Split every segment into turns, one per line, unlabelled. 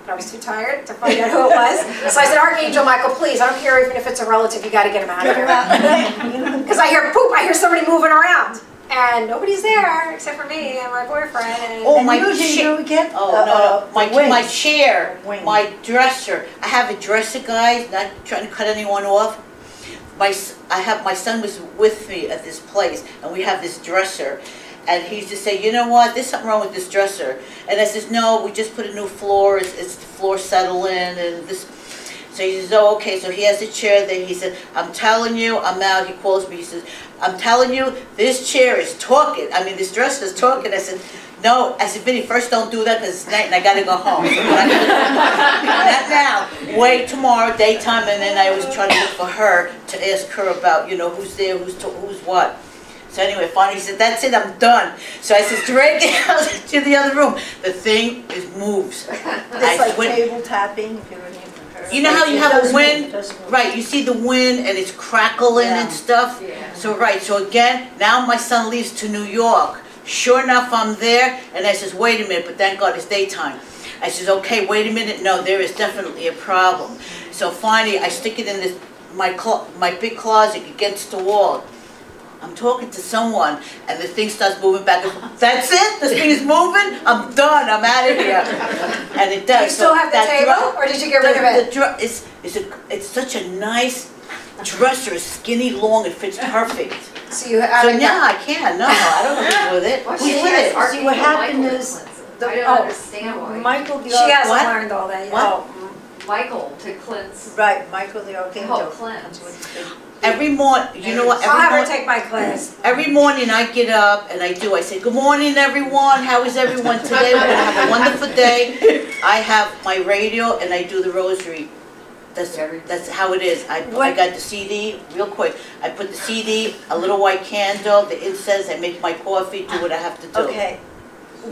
but I was too tired to find out who it was. So I said, Archangel Michael, please, I don't care even if it's a relative, you got to get him out of here. Because I hear poop, I hear somebody moving around. And nobody's there except for me and my boyfriend. And
my chair. My chair, my dresser. I have a dresser, guys. Not trying to cut anyone off. My son was with me at this place, and we have this dresser. And he used to say, you know what, there's something wrong with this dresser. And I says, no, we just put a new floor, it's the floor settling, and this. So he says, oh, okay, so he has a chair there. He said, I'm telling you, I'm out. He calls me, he says, I'm telling you, this chair is talking. I mean, this dresser is talking. I said, no. I said, Vinny, first don't do that because it's night and I got to go home. So not now. Wait tomorrow, daytime, and then I was trying to look for her to ask her about, you know, who's there, who's what. So anyway, finally he said, that's it, I'm done. So I said, drag it out to the other room. The thing moves.
It's like table tapping, if you're looking for her.
You know how you have a wind? Right, you see the wind and it's crackling and stuff?
Yeah.
So right, so again, now my son leaves to New York. Sure enough, I'm there, and I says, wait a minute, but thank God it's daytime. I says, okay, wait a minute, no, there is definitely a problem. So finally, I stick it in this my big closet against the wall. I'm talking to someone, and the thing starts moving back and forth. That's it? This thing is moving? I'm done. I'm out of here. And it does.
Do you still have the table, or did you get rid of it?
It's such a nice dresser. It's skinny, long. It fits perfect.
So you have
I can't. No, I don't live with it. Who's with it?
See, what happened is,
I don't understand why.
Michael,
she hasn't learned all that yet.
What?
Michael to cleanse.
Right, Michael the Archangel.
To help cleanse.
Every morning, you know what?
I'll have her take my class.
Every morning I get up and I say, good morning everyone, how is everyone today? We're going to have a wonderful day. I have my radio and I do the rosary. That's how it is. I got the CD, real quick. I put the CD, a little white candle, the incense, I make my coffee, do what I have to do.
Okay.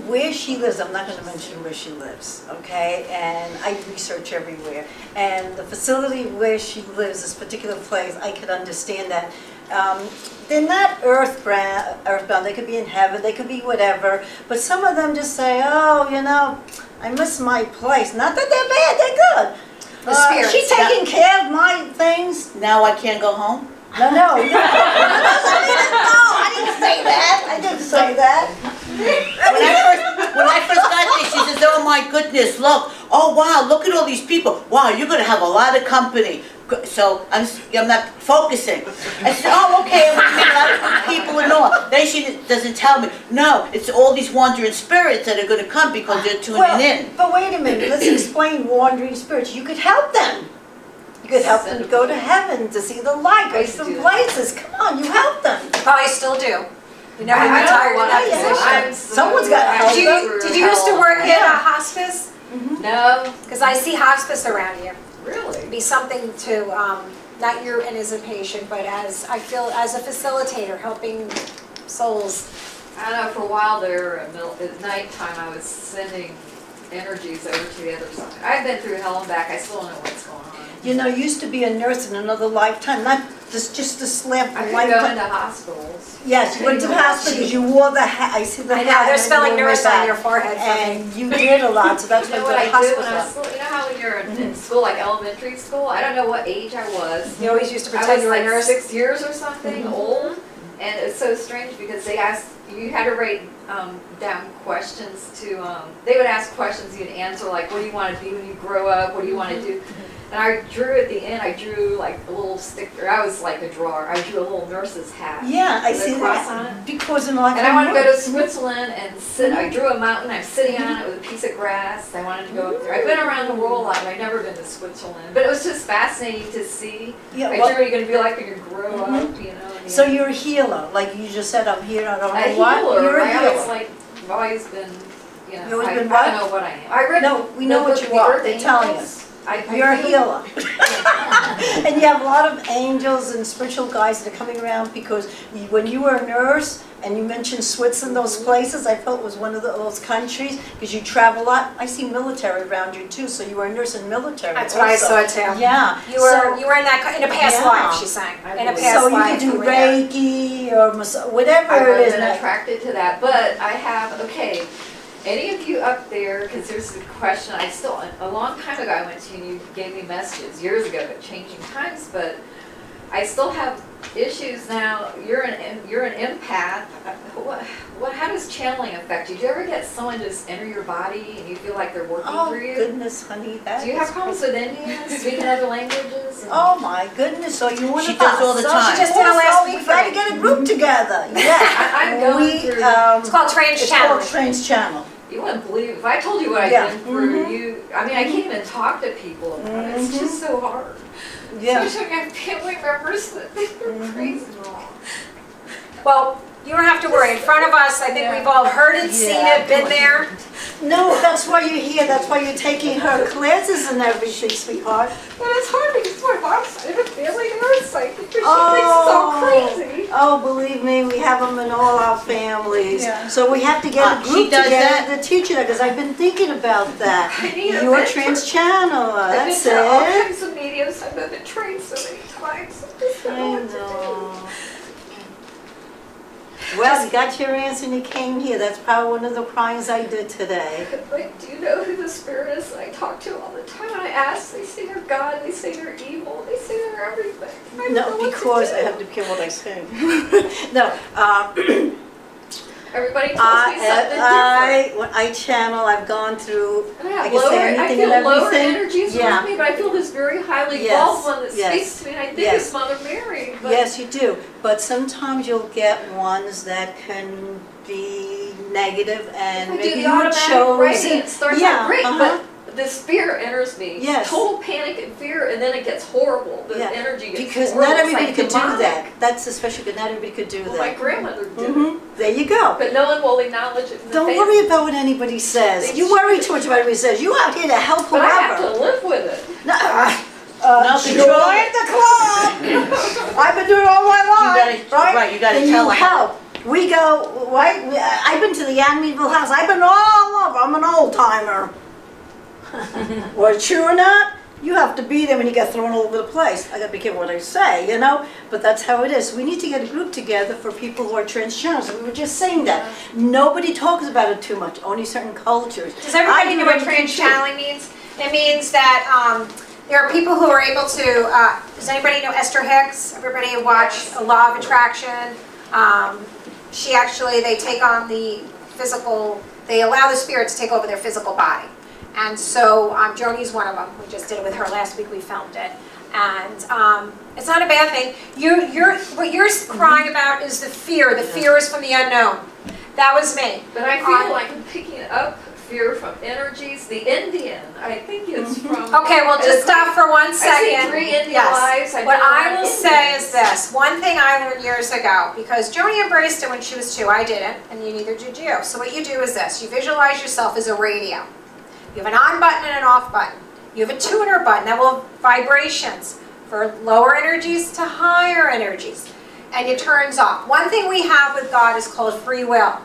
Where she lives, I'm not going to mention where she lives, okay? And I research everywhere. And the facility where she lives, this particular place, I could understand that. They're not earthbound. They could be in heaven. They could be whatever. But some of them just say, oh, you know, I miss my place. Not that they're bad. They're good.
The spirits.
She's taking care of my things.
Now I can't go home?
No. No, I didn't say that. I didn't say that.
When I first got there, she says, oh my goodness, look. Oh wow, look at all these people. Wow, you're going to have a lot of company. So I'm not focusing. I said, oh okay, I'm going to meet a lot of people and all. Then she doesn't tell me. No, it's all these wandering spirits that are going to come because they're tuning in.
But wait a minute, let's explain wandering spirits. You could help them. You could help them go to heaven to see the light, go to some places. Come on, you help them.
Probably still do. You never retired in that position.
Someone's got to help them.
Did you used to work in a hospice?
No.
Because I see hospice around here.
Really?
Be something to, not you and as a patient, but as, I feel, as a facilitator, helping souls.
I don't know, for a while there, at nighttime, I was sending energies over to the other side. I've been through hell and back. I still don't know what's going on.
You know, you used to be a nurse in another lifetime, not just to slap
I
the
could go
lifetime.
into hospitals.
Yes, you went to the hospital because you wore the hat. I see the
I
hat.
know, they're
and
spelling
you wore
nurse
that.
on your forehead for me.
And you did a lot, so that's
You know
why
what
you
I
go to
did when I was
hospital.
school? You know how when you're in school, like elementary school? I don't know what age I was.
You always used to
I
pretend
was
you were a
like
nurse.
6 years or something old. And it's so strange because they asked, you had to write down questions to, they would ask questions you'd answer, like, what do you want to be when you grow up? What do you want to do? And I drew at the end, I drew like a little sticker. I was like a drawer. I drew a little nurse's hat.
Yeah, I
with a
see
cross
that.
on it.
Because in like
And I wanted to go to Switzerland and sit. I drew a mountain. I'm sitting on it with a piece of grass. I wanted to go up there. I've been around the world a lot, but I've never been to Switzerland. But it was just fascinating to see.
Yeah,
I drew what you're going to be like when you grow up, you know.
So you're a healer, like you just said. I'm here. I don't know
a
what.
healer.
You're a
I
healer.
always I've always been, you know.
You've always been
I
what?
don't know what I am. I read.
No, we know what you are. They're telling us. You're a healer. And you have a lot of angels and spiritual guides that are coming around because when you were a nurse and you mentioned Switzerland, those places, I felt it was one of those countries because you travel a lot. I see military around you too, so you were a nurse in military.
That's what I saw too.
Yeah.
You were in that in a past life, she's saying. In a past
so
life.
So you could do Reiki or whatever it is.
I've been attracted to that, but I have, any of you up there, because there's a question, a long time ago I went to you and you gave me messages years ago about changing times, but I still have issues now. You're an empath. How does channeling affect you? Do you ever get someone just enter your body and you feel like they're working for you?
Oh, goodness, honey.
Do you have problems with Indians, speaking other languages?
Oh, my goodness. So you want to
She does all the time.
She just did it last week
We
for
got to
me.
get a group together. Yeah.
I'm going through.
It's called
It's
channeling.
called Channel.
You wouldn't believe, if I told you what I've been through, I mean, I can't even talk to people about it. It's just so hard.
Yeah.
Especially when I have family members that think they're crazy.
Well, you don't have to worry. In front of us, I think we've all heard it, seen it, been there.
No, that's why you're here. That's why you're taking her classes and everything, sweetheart.
But it's hard because my mom's side of the family, they're psychic, because she thinks it's all crazy.
Oh, believe me, we have them in all our families.
Yeah.
So we have to get a
She
group
does
together to teach you that, because I've been thinking about that.
I need a
You're a
mentor.
trans-channeler,
I've been
that's
to all
it.
kinds of mediums. I've been trained so many times. I just don't know
I
what to do.
know. Well, you got your answer and you came here. That's probably one of the crimes I did today.
Like, do you know who the spirit is that I talk to all the time? And I ask, they say they're God, they say they're evil, they say they're everything. I don't know
No,
what
because
to
I
do.
have to be careful what I say. No,
Everybody tells me something different.
when I channel, I've gone through,
And
I
I
can say
have
anything
lower,
and
lower
everything.
energies
Yeah.
with me, but I feel this very highly
Yes,
evolved one that
yes,
speaks to me, and I think
yes.
it's Mother Mary. But
Yes, you do. But sometimes you'll get ones that can be negative, and
if I do
maybe
the
you were
automatic writing,
chosen.
it starts
Yeah,
out great,
uh-huh.
but this fear enters me.
Yes.
Total panic and fear, and then it gets horrible. The
Yeah.
energy gets
Because
horrible.
not
It's
everybody
like
could do
demonic.
that. That's especially good. Not everybody could do
Well, my
that.
grandmother did it.
There you go.
But no one will acknowledge it in the
Don't
family.
worry about what anybody says. You worry too much about what anybody says. You out here to help
But I have
whoever.
to live with it.
Join the club. I've been doing it all my life.
Right, you gotta
and
tell
you
them.
help. We go, right? I've been to the Amityville house. I've been all over. I'm an old timer. Well, true or not, you have to be there when you get thrown all over the place. I gotta be careful what I say, you know? But that's how it is. We need to get a group together for people who are transgenders. We were just saying that. Nobody talks about it too much, only certain cultures.
Does everybody
I do
know what
everything
trans
too.
channeling means? It means that there are people who are able to, does anybody know Esther Hicks? Everybody watch Law of Attraction. She actually, they take on the physical, they allow the spirit to take over their physical body. And so Joanie's one of them. We just did it with her last week. We filmed it. And it's not a bad thing. What you're crying about is the fear. The fear is from the unknown. That was me.
But I feel like I'm picking up fear from energies. The Indian, I think it's from...
Okay, well, just stop for 1
I
second.
see 3 Indian lives.
What I will say is this. One thing I learned years ago, because Joanie embraced it when she was 2, I didn't, and neither did you. So what you do is this. You visualize yourself as a radio. You have an on button and an off button. You have a tuner button that will vibrations for lower energies to higher energies. And it turns off. One thing we have with God is called free will.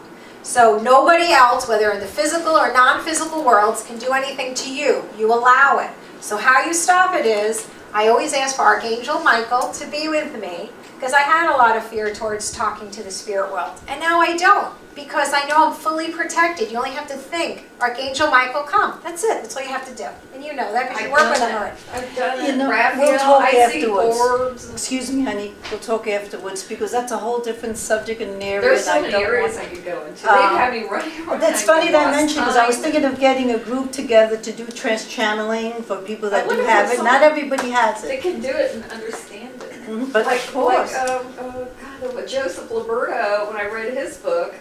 So nobody else, whether in the physical or non-physical worlds, can do anything to you. You allow it. So how you stop it is, I always ask for Archangel Michael to be with me, because I had a lot of fear towards talking to the spirit world. And now I don't, because I know I'm fully protected. You only have to think, Archangel Michael, come. That's it. That's all you have to do. And you know that because you work with them already.
I've done it.
You know,
Raphael,
we'll talk
I see
afterwards.
orbs.
Excuse me, honey. We'll talk afterwards because that's a whole different subject and area.
There's so
and
many
I don't
areas
want-
I could go into. They've had me running around.
That's
I
funny
get
that I
lost
mentioned because I was
time.
thinking of getting a group together to do trans channeling for people that
I
do
wonder if
have
there's
it. Not
someone
everybody has
They
it.
can do it and understand it.
But
Like,
of course.
Joseph Liberto, when I read his book,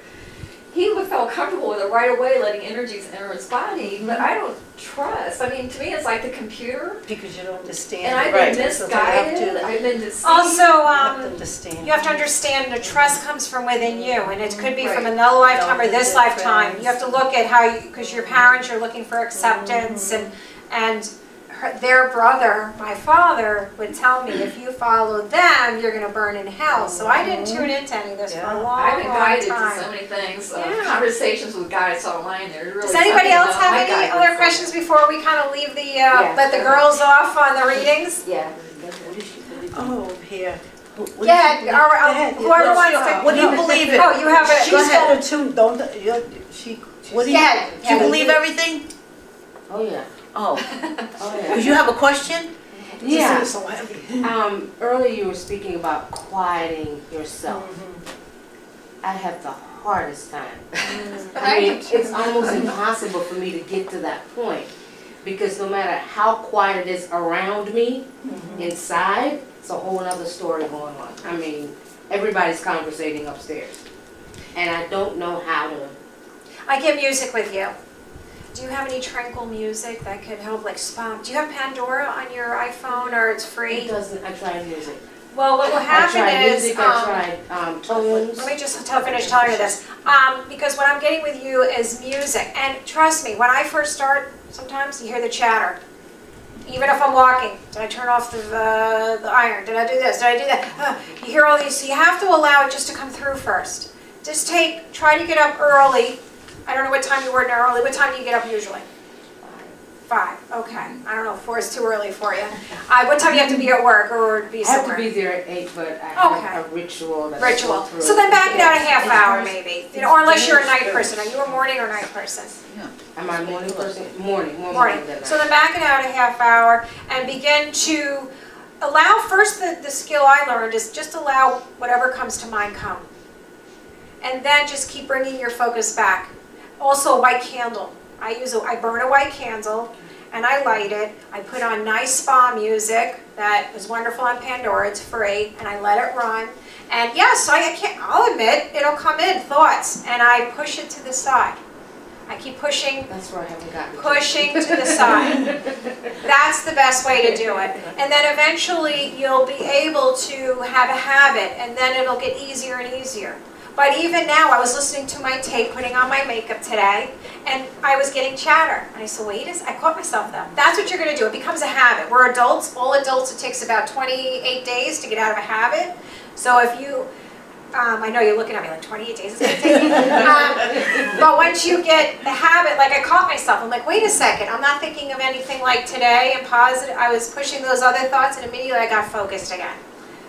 he felt comfortable with it right away, letting energies enter his body, but I don't trust. I mean, to me, it's like the computer,
Because you don't understand.
and I've
it.
been
Right. So they have
misguided,
to-
I've been deceived.
Also,
you have to understand.
you have to understand the trust comes from within you, and it could be from
Right.
another lifetime or
No,
this
they're
lifetime.
friends.
You have to look at how you, because your parents, you're looking for acceptance, and their brother, my father, would tell me, if you follow them, you're going to burn in hell. So I didn't tune into any of this for a long,
I've been
long
guided
time.
to so many things,
Yeah.
conversations with guides online. They're really
Does anybody
something
else
about
have
my
any
guidance.
other questions before we kind of leave the,
Yeah,
let the
go
girls off on the readings?
Yeah.
Oh, here.
Yeah, whoever wants to.
What do you believe in?
Oh, you have it.
She's
Go ahead.
got a tune. Don't. She
What do you, do you believe everything?
Oh, yeah.
Oh.
Oh, yeah.
Because you have a question?
Yeah.
So heavy.
Earlier you were speaking about quieting yourself. I have the hardest time. I mean, it's almost impossible for me to get to that point because no matter how quiet it is around me, inside, it's a whole other story going on. I mean, everybody's conversating upstairs. And I don't know how to.
I get music with you. Do you have any tranquil music that could help, like spa? Do you have Pandora on your iPhone, or it's free?
It doesn't. I tried music.
Well, what will happen
I tried
is,
music, I tried tones.
let me just finish telling you this. Because what I'm getting with you is music, and trust me, when I first start, sometimes you hear the chatter. Even if I'm walking, did I turn off the iron? Did I do this? Did I do that? You hear all these, so you have to allow it just to come through first. Just try to get up early. I don't know what time you work early. What time do you get up usually? 5. Okay. I don't know. 4 is too early for you. What time do you have to be at work or be somewhere?
I have to be there at 8, but I have a ritual that I go through.
So then back it out a half hour maybe. You know, or unless you're a night person. Are you a morning or night person?
Yeah. Am I a morning person? Morning. More
morning
than night.
So then back it out a half hour and begin to allow first the skill I learned is just allow whatever comes to mind come. And then just keep bringing your focus back. Also a white candle. I burn a white candle and I light it. I put on nice spa music that is wonderful on Pandora. It's free, and I let it run. And yes, I'll admit it'll come in thoughts, and I push it to the side. I keep pushing.
That's where I haven't gotten
pushing to the side. That's the best way to do it. And then eventually you'll be able to have a habit, and then it'll get easier and easier. But even now, I was listening to my tape, putting on my makeup today, and I was getting chatter. And I said, wait, I caught myself though. That's what you're going to do. It becomes a habit. We're adults. All adults, it takes about 28 days to get out of a habit. So if you, I know you're looking at me like 28 days is going to take you. But once you get the habit, like I caught myself. I'm like, wait a second. I'm not thinking of anything like today and positive. I was pushing those other thoughts, and immediately I got focused again.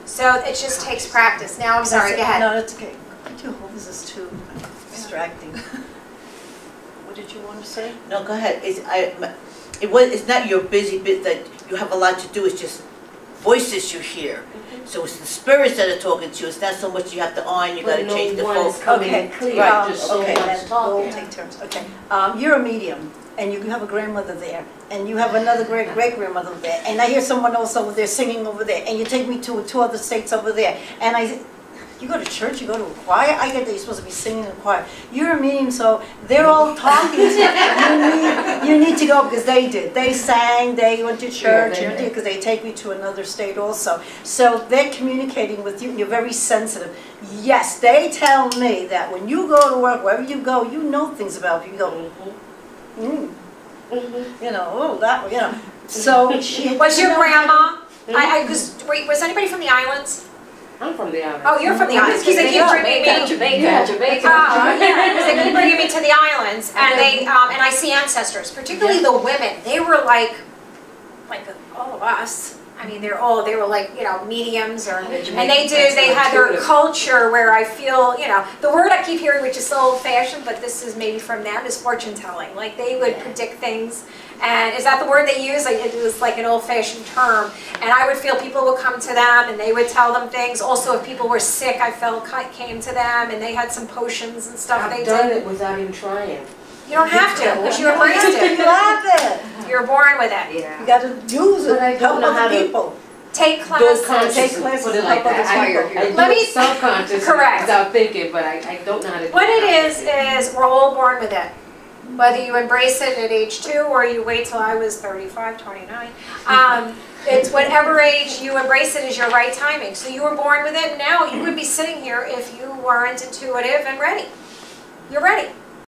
So it just takes practice. Now, I'm sorry. Go ahead.
No, that's okay. Could you hold this too distracting? What did you want to say?
No, go ahead. It's not your busy bit that you have a lot to do. It's just voices you hear. So it's the spirits that are talking to you. It's not so much you have to on. You got to change the focus.
Okay,
clear.
Right.
Just so
Okay,
much
then
talking.
we'll take turns. Okay. You're a medium, and you have a grandmother there, and you have another great-great-grandmother there, and I hear someone else over there singing over there, and you take me to 2 other states over there, and you go to church, you go to a choir, I get that you're supposed to be singing in a choir. You're a medium, so they're all talking to you. You need to go because they did. They sang, they went to church, because they take me to another state also. So they're communicating with you, and you're very sensitive. Yes, they tell me that when you go to work, wherever you go, you know things about people. You go, you know, oh, that, you know. So she...
Was your grandma, was anybody from the islands?
I'm from the islands.
Oh, you're from the islands, because they keep bringing me.
Jamaica.
Because they keep bringing me to the islands, and and I see ancestors, particularly the women. They were like all of us. I mean, they were like, you know, mediums, and they had their culture where I feel, you know, the word I keep hearing, which is so old-fashioned, but this is maybe from them, is fortune telling. Like they would predict things. And is that the word they use? Like, it was like an old-fashioned term. And I would feel people would come to them and they would tell them things. Also, if people were sick, I felt came to them, and they had some potions and stuff they did.
I've done it without even trying.
You don't have to, because you embraced it.
You have it.
You're born with it.
Yeah.
You got to use it.
But I don't know how to
people.
Take classes.
Take classes.
Put it like that. I do it subconsciously without thinking, but I don't know how to do it.
What it is we're all born with it. Whether you embrace it at age 2 or you wait till I was 35, 29. It's whatever age you embrace it is your right timing. So you were born with it, and now you would be sitting here if you weren't intuitive and ready. You're ready.